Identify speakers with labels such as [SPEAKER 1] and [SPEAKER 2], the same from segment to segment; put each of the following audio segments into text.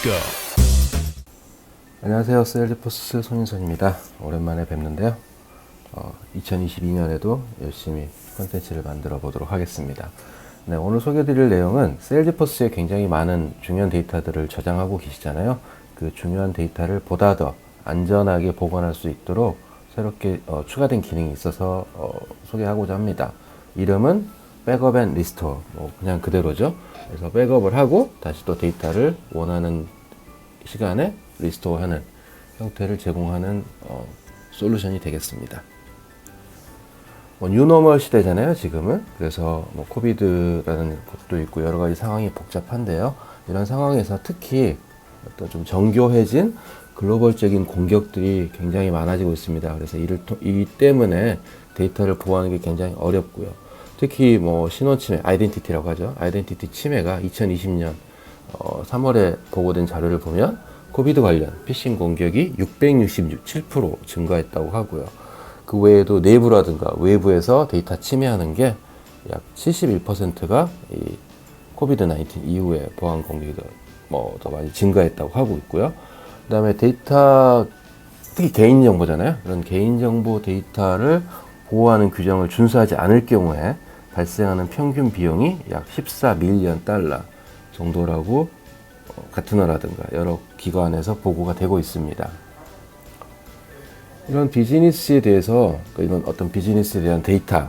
[SPEAKER 1] go.
[SPEAKER 2] 안녕하세요. 셀즈포스 손인선입니다. 오랜만에 뵙는데요. 2022년에도 열심히 콘텐츠를 만들어 보도록 하겠습니다. 네, 오늘 소개해드릴 내용은 셀즈포스에 굉장히 많은 중요한 데이터들을 저장하고 계시잖아요. 그 중요한 데이터를 보다 더 안전하게 보관할 수 있도록 새롭게 추가된 기능이 있어서 소개하고자 합니다. 이름은 백업 앤 리스토어, 그냥 그대로죠. 그래서 백업을 하고 다시 또 데이터를 원하는 시간에 리스토어하는 형태를 제공하는 솔루션이 되겠습니다. 뉴노멀 시대잖아요, 지금은. 그래서 코비드라는 것도 있고 여러 가지 상황이 복잡한데요. 이런 상황에서 특히 어떤 좀 정교해진 글로벌적인 공격들이 굉장히 많아지고 있습니다. 그래서 이 때문에 데이터를 보호하는 게 굉장히 어렵고요. 특히 신원 침해, 아이덴티티라고 하죠. 아이덴티티 침해가 2020년 3월에 보고된 자료를 보면 코비드 관련 피싱 공격이 667% 증가했다고 하고요. 그 외에도 내부라든가 외부에서 데이터 침해하는 게 약 71%가 이 코비드-19 이후에 보안 공격이 더 많이 증가했다고 하고 있고요. 그 다음에 데이터, 특히 개인정보잖아요. 그런 개인정보 데이터를 보호하는 규정을 준수하지 않을 경우에 발생하는 평균 비용이 약 14밀리언 달러 정도라고 가트너라든가 여러 기관에서 보고가 되고 있습니다. 이런 비즈니스에 대해서, 이런 어떤 비즈니스에 대한 데이터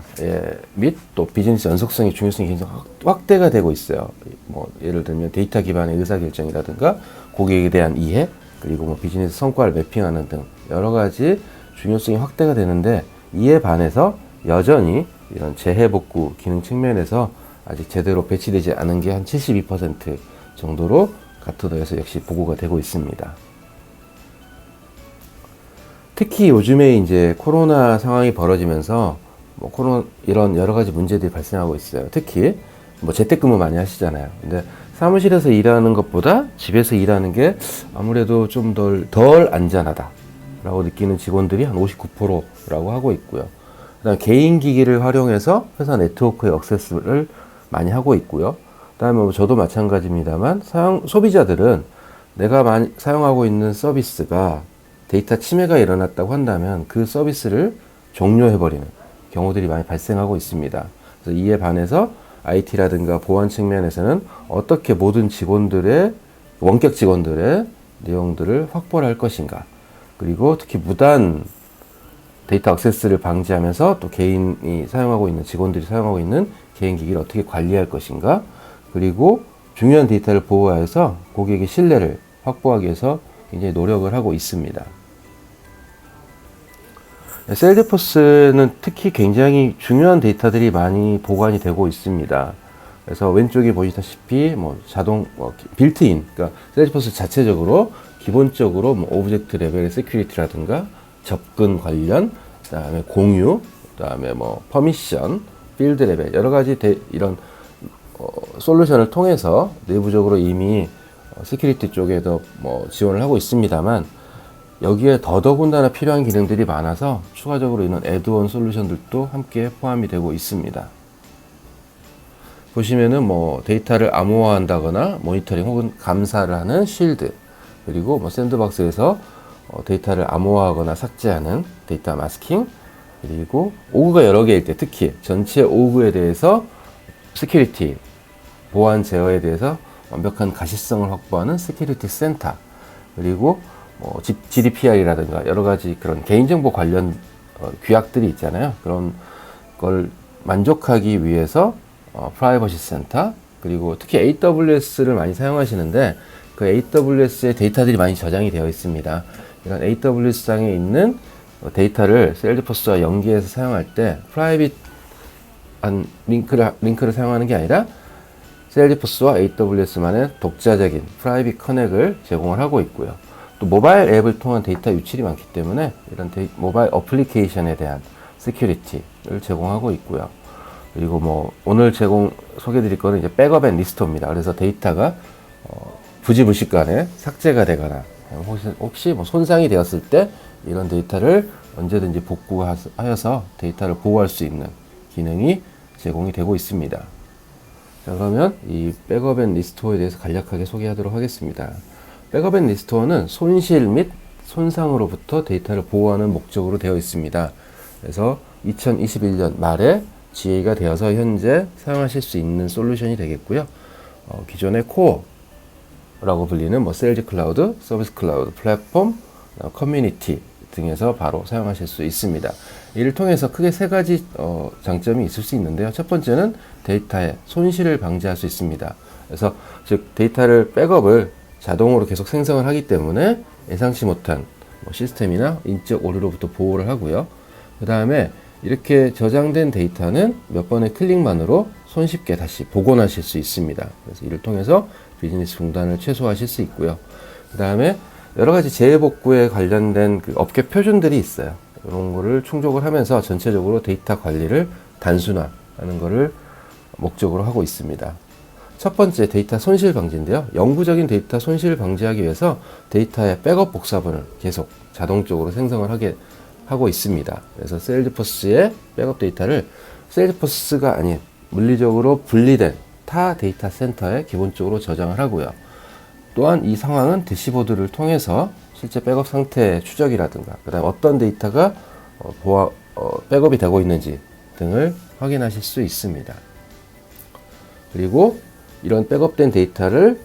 [SPEAKER 2] 및 또 비즈니스 연속성의 중요성이 굉장히 확대가 되고 있어요. 예를 들면 데이터 기반의 의사결정이라든가 고객에 대한 이해, 그리고 비즈니스 성과를 매핑하는 등 여러 가지 중요성이 확대가 되는데, 이에 반해서 여전히 이런 재해복구 기능 측면에서 아직 제대로 배치되지 않은 게 한 72% 정도로 가트너에서 역시 보고가 되고 있습니다. 특히 요즘에 이제 코로나 상황이 벌어지면서 이런 여러 가지 문제들이 발생하고 있어요. 특히 재택근무 많이 하시잖아요. 근데 사무실에서 일하는 것보다 집에서 일하는 게 아무래도 좀 덜 안전하다라고 느끼는 직원들이 한 59%라고 하고 있고요. 그다음 개인 기기를 활용해서 회사 네트워크의 액세스를 많이 하고 있고요. 그다음에 저도 마찬가지입니다만 소비자들은 내가 많이 사용하고 있는 서비스가 데이터 침해가 일어났다고 한다면 그 서비스를 종료해버리는 경우들이 많이 발생하고 있습니다. 그래서 이에 반해서 IT라든가 보안 측면에서는 어떻게 모든 원격 직원들의 내용들을 확보를 할 것인가, 그리고 특히 무단 데이터 액세스를 방지하면서 또 직원들이 사용하고 있는 개인 기기를 어떻게 관리할 것인가, 그리고 중요한 데이터를 보호하여서 고객의 신뢰를 확보하기 위해서 굉장히 노력을 하고 있습니다. 셀즈포스는 특히 굉장히 중요한 데이터들이 많이 보관이 되고 있습니다. 그래서 왼쪽에 보시다시피 빌트인, 그러니까 셀즈포스 자체적으로 기본적으로 오브젝트 레벨의 세큐리티라든가 접근 관련, 그다음에 공유, 그다음에 퍼미션, 필드 레벨 여러 가지 이런 솔루션을 통해서 내부적으로 이미 시큐리티 쪽에도 지원을 하고 있습니다만, 여기에 더더군다나 필요한 기능들이 많아서 추가적으로 이런 애드온 솔루션들도 함께 포함이 되고 있습니다. 보시면은 데이터를 암호화한다거나 모니터링 혹은 감사를 하는 쉴드, 그리고 샌드박스에서 데이터를 암호화하거나 삭제하는 데이터 마스킹, 그리고 오그가 여러 개일 때 특히 전체 오그에 대해서 시큐리티 보안 제어에 대해서 완벽한 가시성을 확보하는 시큐리티 센터, 그리고 GDPR이라든가 여러 가지 그런 개인정보 관련 규약들이 있잖아요. 그런 걸 만족하기 위해서 프라이버시 센터, 그리고 특히 AWS를 많이 사용하시는데 그 AWS의 데이터들이 많이 저장이 되어 있습니다. 이런 AWS상에 있는 데이터를 셀즈포스와 연계해서 사용할 때 프라이빗한 링크를 사용하는 게 아니라 셀즈포스와 AWS만의 독자적인 프라이빗 커넥을 제공을 하고 있고요. 또 모바일 앱을 통한 데이터 유출이 많기 때문에 이런 모바일 어플리케이션에 대한 시큐리티를 제공하고 있고요. 그리고 오늘 소개드릴 거는 이제 백업 앤 리스토어입니다. 그래서 데이터가 부지불식간에 삭제가 되거나 혹시 손상이 되었을 때 이런 데이터를 언제든지 복구하여서 데이터를 보호할 수 있는 기능이 제공이 되고 있습니다. 자, 그러면 이 백업 앤 리스토어에 대해서 간략하게 소개하도록 하겠습니다. 백업 앤 리스토어는 손실 및 손상으로부터 데이터를 보호하는 목적으로 되어 있습니다. 그래서 2021년 말에 GA가 되어서 현재 사용하실 수 있는 솔루션이 되겠고요. 기존의 코어라고 불리는 세일즈 클라우드, 서비스 클라우드, 플랫폼, 커뮤니티 등에서 바로 사용하실 수 있습니다. 이를 통해서 크게 세 가지 장점이 있을 수 있는데요. 첫 번째는 데이터의 손실을 방지할 수 있습니다. 그래서 즉 데이터를 백업을 자동으로 계속 생성을 하기 때문에 예상치 못한 시스템이나 인적 오류로부터 보호를 하고요. 그 다음에 이렇게 저장된 데이터는 몇 번의 클릭만으로 손쉽게 다시 복원하실 수 있습니다. 그래서 이를 통해서 비즈니스 중단을 최소화하실 수 있고요. 그 다음에 여러 가지 재해복구에 관련된 그 업계 표준들이 있어요. 이런 거를 충족을 하면서 전체적으로 데이터 관리를 단순화하는 것을 목적으로 하고 있습니다. 첫 번째 데이터 손실 방지인데요. 영구적인 데이터 손실을 방지하기 위해서 데이터의 백업 복사본을 계속 자동적으로 생성을 하고 있습니다. 그래서 세일즈포스의 백업 데이터를 세일즈포스가 아닌 물리적으로 분리된 타 데이터 센터에 기본적으로 저장을 하고요. 또한 이 상황은 대시보드를 통해서 실제 백업 상태 추적이라든가 그 다음 어떤 데이터가 백업이 되고 있는지 등을 확인하실 수 있습니다. 그리고 이런 백업된 데이터를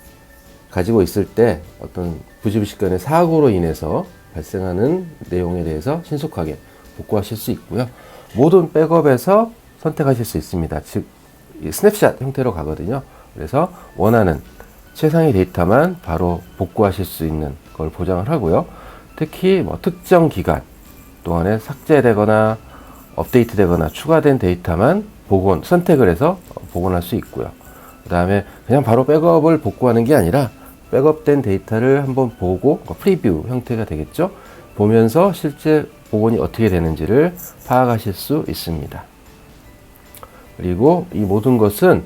[SPEAKER 2] 가지고 있을 때 어떤 부지불식간의 사고로 인해서 발생하는 내용에 대해서 신속하게 복구하실 수 있고요. 모든 백업에서 선택하실 수 있습니다. 즉 스냅샷 형태로 가거든요. 그래서 원하는 최상의 데이터만 바로 복구하실 수 있는 걸 보장을 하고요. 특히 특정 기간 동안에 삭제되거나 업데이트되거나 추가된 데이터만 선택을 해서 복원할 수 있고요. 그 다음에 그냥 바로 백업을 복구하는 게 아니라 백업된 데이터를 한번 보고 프리뷰 형태가 되겠죠. 보면서 실제 복원이 어떻게 되는지를 파악하실 수 있습니다. 그리고 이 모든 것은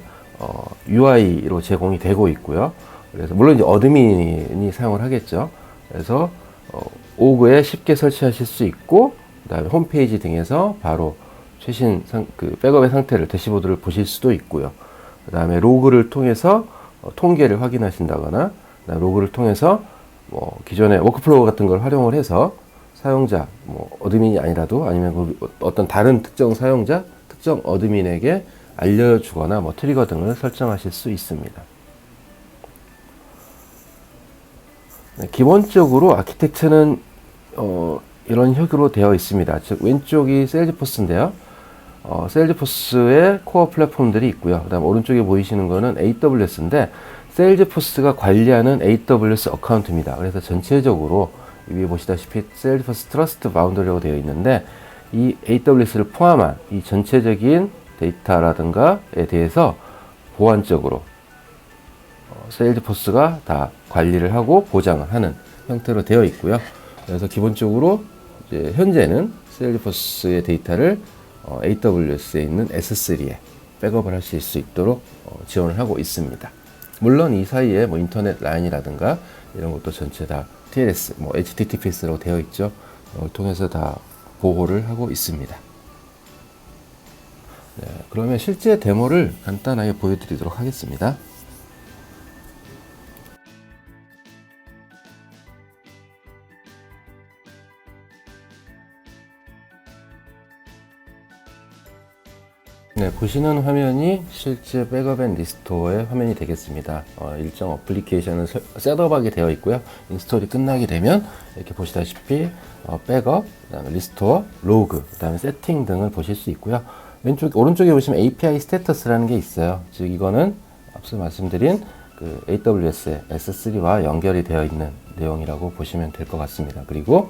[SPEAKER 2] UI로 제공이 되고 있고요. 그래서 물론 이제 어드민이 사용을 하겠죠. 그래서 오그에 쉽게 설치하실 수 있고, 그다음에 홈페이지 등에서 바로 최신 백업의 상태를 대시보드를 보실 수도 있고요. 그다음에 로그를 통해서 통계를 확인하신다거나, 로그를 통해서 기존의 워크플로우 같은 걸 활용을 해서 사용자, 어드민이 아니라도 아니면 어떤 다른 특정 사용자, 특정 어드민에게 알려주거나 트리거 등을 설정하실 수 있습니다. 네, 기본적으로 아키텍처는 이런 형으로 되어 있습니다. 즉 왼쪽이 세일즈포스인데요. 세일즈포스의 코어 플랫폼들이 있고요. 그 다음 오른쪽에 보이시는 거는 AWS인데 세일즈포스가 관리하는 AWS 어카운트입니다. 그래서 전체적으로 위에 보시다시피 세일즈포스 트러스트 바운더리라고 되어 있는데 이 AWS를 포함한 이 전체적인 데이터라든가에 대해서 보안적으로 세일즈포스가 다 관리를 하고 보장을 하는 형태로 되어 있고요. 그래서 기본적으로 이제 현재는 세일즈포스의 데이터를 AWS에 있는 S3에 백업을 하실 수 있도록 지원을 하고 있습니다. 물론 이 사이에 인터넷 라인이라든가 이런 것도 전체 다 TLS, HTTPS라고 되어 있죠. 이걸 통해서 다 보호를 하고 있습니다. 네, 그러면 실제 데모를 간단하게 보여드리도록 하겠습니다. 네, 보시는 화면이 실제 백업 앤 리스토어의 화면이 되겠습니다. 일정 어플리케이션은 셋업하게 되어 있고요. 인스톨이 끝나게 되면 이렇게 보시다시피 백업, 그다음에 리스토어, 로그, 그다음에 세팅 등을 보실 수 있고요. 오른쪽에 보시면 API 스테이터스라는 게 있어요. 즉 이거는 앞서 말씀드린 그 AWS의 S3와 연결이 되어 있는 내용이라고 보시면 될 것 같습니다. 그리고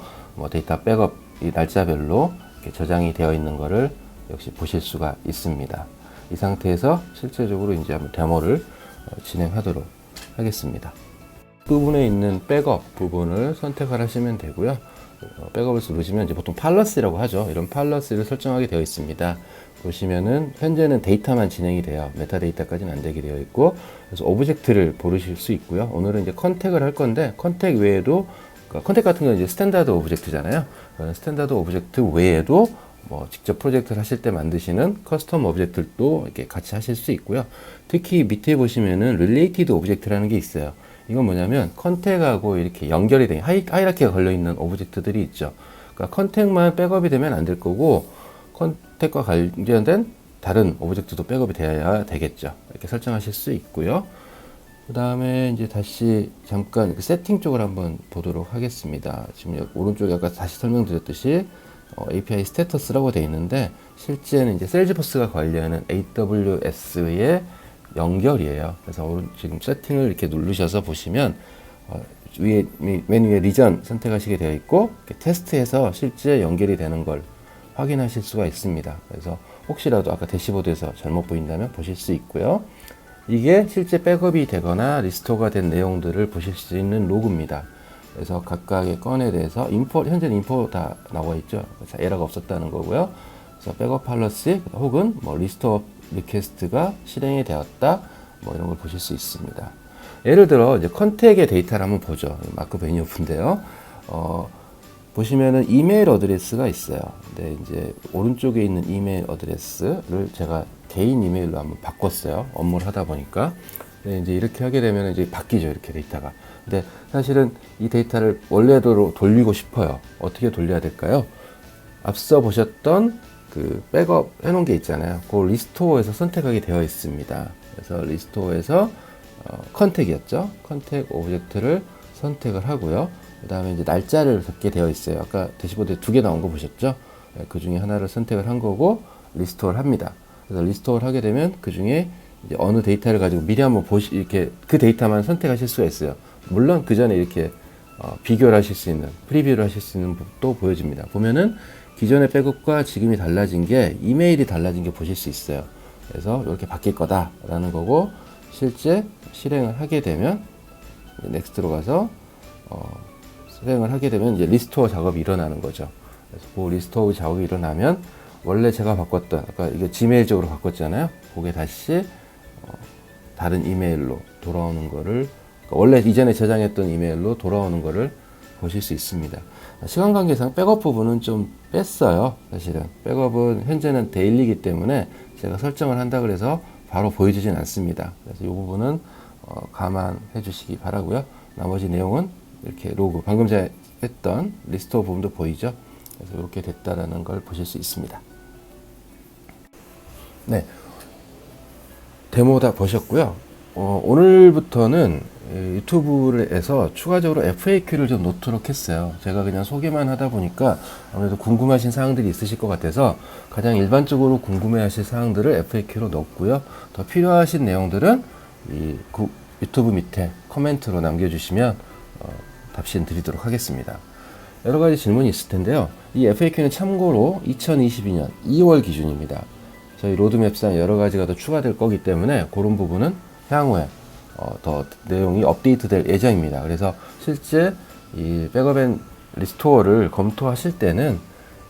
[SPEAKER 2] 데이터 백업 이 날짜별로 이렇게 저장이 되어 있는 거를 역시 보실 수가 있습니다. 이 상태에서 실제적으로 이제 한번 데모를 진행하도록 하겠습니다. 부분에 있는 백업 부분을 선택을 하시면 되고요. 백업을 누르시면 이제 보통 팔러스라고 하죠. 이런 팔러스를 설정하게 되어 있습니다. 보시면은 현재는 데이터만 진행이 돼요. 메타데이터까지는 안 되게 되어 있고, 그래서 오브젝트를 고르실 수 있고요. 오늘은 이제 컨택을 할 건데 컨택 외에도 컨택 같은 건 이제 스탠다드 오브젝트잖아요. 스탠다드 오브젝트 외에도 직접 프로젝트를 하실 때 만드시는 커스텀 오브젝트도 이렇게 같이 하실 수 있고요. 특히 밑에 보시면은 related 오브젝트라는 게 있어요. 이건 뭐냐면 컨택하고 이렇게 연결이 된 하이라키가 걸려 있는 오브젝트들이 있죠. 그러니까 컨택만 백업이 되면 안 될 거고 컨택과 관련된 다른 오브젝트도 백업이 돼야 되겠죠. 이렇게 설정하실 수 있고요. 그 다음에 이제 다시 잠깐 세팅 쪽을 한번 보도록 하겠습니다. 지금 오른쪽에 아까 다시 설명드렸듯이 API 스테터스라고 되어 있는데 실제는 이제 셀즈버스가 관리하는 AWS의 연결이에요. 그래서 지금 세팅을 이렇게 누르셔서 보시면 맨 위에 리전 선택하시게 되어 있고 테스트해서 실제 연결이 되는 걸 확인하실 수가 있습니다. 그래서 혹시라도 아까 대시보드에서 잘못 보인다면 보실 수 있고요. 이게 실제 백업이 되거나 리스토어가 된 내용들을 보실 수 있는 로그입니다. 그래서 각각의 건에 대해서 현재는 인포 다 나와 있죠. 그래서 에러가 없었다는 거고요. 그래서 백업 팔러시 혹은 뭐 리스토어 리퀘스트가 실행이 되었다. 뭐 이런 걸 보실 수 있습니다. 예를 들어 이제 컨택의 데이터를 한번 보죠. 마크 베니오프인데요. 보시면은 이메일 어드레스가 있어요. 근데 이제 오른쪽에 있는 이메일 어드레스를 제가 개인 이메일로 한번 바꿨어요. 업무를 하다 보니까. 근데 이제 이렇게 하게 되면 이제 바뀌죠. 이렇게 데이터가. 근데 사실은 이 데이터를 원래대로 돌리고 싶어요. 어떻게 돌려야 될까요? 앞서 보셨던 그 백업 해놓은 게 있잖아요. 그 리스토어에서 선택하게 되어 있습니다. 그래서 리스토어에서 컨택이었죠. 컨택 오브젝트를 선택을 하고요. 그 다음에 이제 날짜를 적게 되어 있어요. 아까 대시보드에 2개 나온 거 보셨죠? 그 중에 하나를 선택을 한 거고 리스토어를 합니다. 그래서 리스토어를 하게 되면 그 중에 이제 어느 데이터를 가지고 미리 한번 이렇게 그 데이터만 선택하실 수가 있어요. 물론 그 전에 이렇게 비교를 하실 수 있는, 프리뷰를 하실 수 있는 법도 보여집니다. 보면은 기존의 백업과 지금이 달라진 게 이메일이 달라진 게 보실 수 있어요. 그래서 이렇게 바뀔 거다라는 거고 실제 실행을 하게 되면 넥스트로 가서 실행을 하게 되면 이제 리스토어 작업이 일어나는 거죠. 그래서 그 리스토어 작업이 일어나면 원래 제가 바꿨던 아까 이게 지메일적으로 바꿨잖아요. 그게 다시 다른 이메일로 돌아오는 거를 원래 이전에 저장했던 이메일로 돌아오는 거를 보실 수 있습니다. 시간 관계상 백업 부분은 좀 뺐어요. 사실은 백업은 현재는 데일리이기 때문에 제가 설정을 한다 그래서 바로 보여주진 않습니다. 그래서 이 부분은 감안해 주시기 바라고요. 나머지 내용은 이렇게 로그 방금 전에 했던 리스토어 부분도 보이죠. 그래서 이렇게 됐다라는 걸 보실 수 있습니다. 네, 데모 다 보셨고요. 오늘부터는 유튜브에서 추가적으로 FAQ를 좀 놓도록 했어요. 제가 그냥 소개만 하다 보니까 아무래도 궁금하신 사항들이 있으실 것 같아서 가장 일반적으로 궁금해하실 사항들을 FAQ로 넣었고요. 더 필요하신 내용들은 유튜브 밑에 코멘트로 남겨주시면 답신 드리도록 하겠습니다. 여러 가지 질문이 있을 텐데요. 이 FAQ는 참고로 2022년 2월 기준입니다. 저희 로드맵상 여러 가지가 더 추가될 거기 때문에 그런 부분은 향후에 더 내용이 업데이트될 예정입니다. 그래서 실제 이 백업 앤 리스토어를 검토하실 때는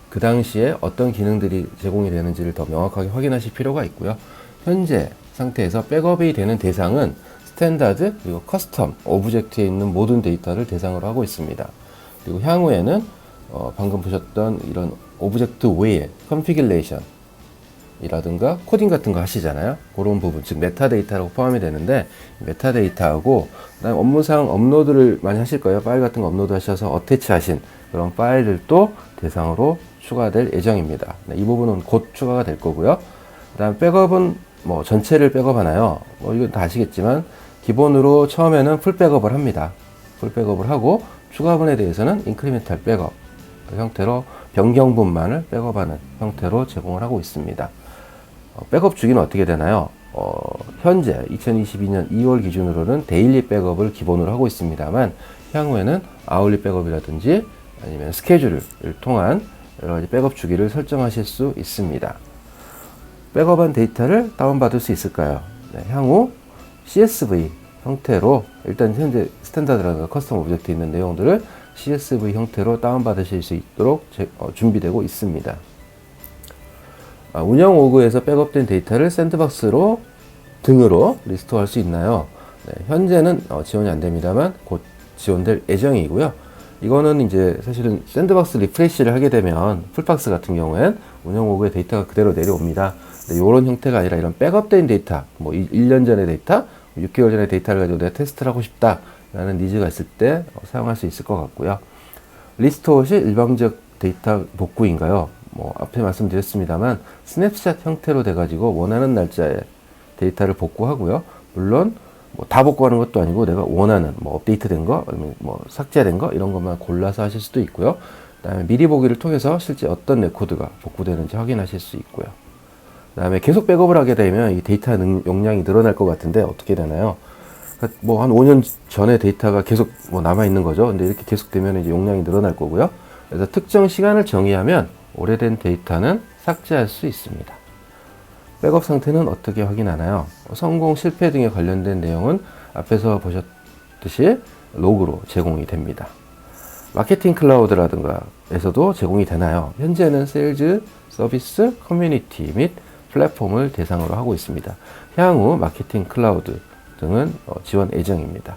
[SPEAKER 2] 그 당시에 어떤 기능들이 제공이 되는지를 더 명확하게 확인하실 필요가 있고요. 현재 상태에서 백업이 되는 대상은 스탠다드 그리고 커스텀 오브젝트에 있는 모든 데이터를 대상으로 하고 있습니다. 그리고 향후에는 방금 보셨던 이런 오브젝트 외에 컨피규레이션 이라든가 코딩 같은 거 하시잖아요. 그런 부분, 즉 메타데이터라고 포함이 되는데 메타데이터하고 그다음 업무상 업로드를 많이 하실 거예요. 파일 같은 거 업로드 하셔서 어태치 하신 그런 파일들도 대상으로 추가될 예정입니다. 네, 이 부분은 곧 추가가 될 거고요. 그다음 백업은 뭐 전체를 백업하나요? 이건 다 아시겠지만 기본으로 처음에는 풀 백업을 합니다. 풀 백업을 하고 추가분에 대해서는 인크리멘탈 백업 그 형태로 변경분만을 백업하는 형태로 제공을 하고 있습니다. 백업 주기는 어떻게 되나요? 현재 2022년 2월 기준으로는 데일리 백업을 기본으로 하고 있습니다만 향후에는 아울리 백업이라든지 아니면 스케줄을 통한 여러 가지 백업 주기를 설정하실 수 있습니다. 백업한 데이터를 다운받을 수 있을까요? 네, 향후 CSV 형태로 일단 현재 스탠다드라든가 커스텀 오브젝트 있는 내용들을 CSV 형태로 다운받으실 수 있도록 준비되고 있습니다. 운영 오그에서 백업된 데이터를 샌드박스로 등으로 리스토어할 수 있나요? 네, 현재는 지원이 안 됩니다만 곧 지원될 예정이고요. 이거는 이제 사실은 샌드박스 리프레시를 하게 되면 풀박스 같은 경우엔 운영 오그의 데이터가 그대로 내려옵니다. 이런 형태가 아니라 이런 백업된 데이터, 뭐 1년 전의 데이터, 6개월 전의 데이터를 가지고 내가 테스트를 하고 싶다. 라는 니즈가 있을 때 사용할 수 있을 것 같고요. 리스토어시 일방적 데이터 복구인가요? 앞에 말씀드렸습니다만 스냅샷 형태로 돼가지고 원하는 날짜에 데이터를 복구하고요. 물론 다 복구하는 것도 아니고 내가 원하는 업데이트된 거, 아니면 삭제된 거 이런 것만 골라서 하실 수도 있고요. 그다음에 미리 보기를 통해서 실제 어떤 레코드가 복구되는지 확인하실 수 있고요. 그다음에 계속 백업을 하게 되면 이 데이터 용량이 늘어날 것 같은데 어떻게 되나요? 그러니까 한 5년 전에 데이터가 계속 남아 있는 거죠. 근데 이렇게 계속 되면 이제 용량이 늘어날 거고요. 그래서 특정 시간을 정의하면 오래된 데이터는 삭제할 수 있습니다. 백업 상태는 어떻게 확인하나요? 성공, 실패 등에 관련된 내용은 앞에서 보셨듯이 로그로 제공이 됩니다. 마케팅 클라우드라든가 에서도 제공이 되나요? 현재는 세일즈, 서비스, 커뮤니티 및 플랫폼을 대상으로 하고 있습니다. 향후 마케팅 클라우드 등은 지원 예정입니다.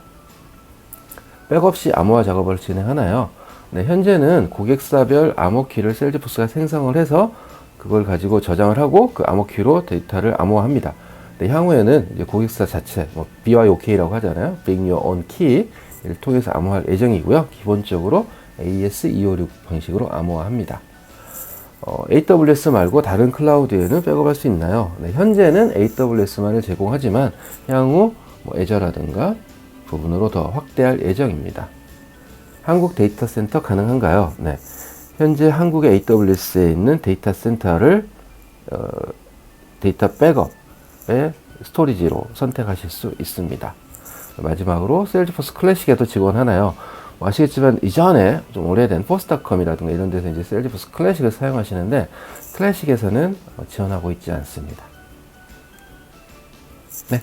[SPEAKER 2] 백업 시 암호화 작업을 진행하나요? 네, 현재는 고객사별 암호키를 세일즈포스가 생성을 해서 그걸 가지고 저장을 하고 그 암호키로 데이터를 암호화합니다. 네, 향후에는 이제 고객사 자체, BYOK라고 하잖아요. Bring Your Own Key를 통해서 암호화할 예정이고요. 기본적으로 AES-256 방식으로 암호화합니다. AWS 말고 다른 클라우드에는 백업할 수 있나요? 네, 현재는 AWS만을 제공하지만 향후 애저라든가 부분으로 더 확대할 예정입니다. 한국 데이터 센터 가능한가요? 네. 현재 한국의 AWS에 있는 데이터 센터를 데이터 백업의 스토리지로 선택하실 수 있습니다. 마지막으로 세일즈포스 클래식에도 지원하나요? 아시겠지만 이전에 좀 오래된 포스트닷컴이라든가 이런 데서 이제 세일즈포스 클래식을 사용하시는데 클래식에서는 지원하고 있지 않습니다. 네.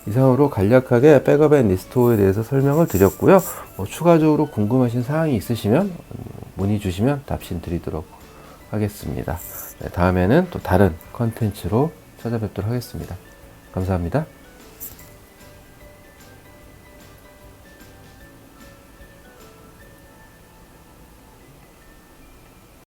[SPEAKER 2] 이상으로 간략하게 백업 앤 리스토어에 대해서 설명을 드렸고요. 추가적으로 궁금하신 사항이 있으시면 문의 주시면 답신 드리도록 하겠습니다. 네, 다음에는 또 다른 컨텐츠로 찾아뵙도록 하겠습니다. 감사합니다.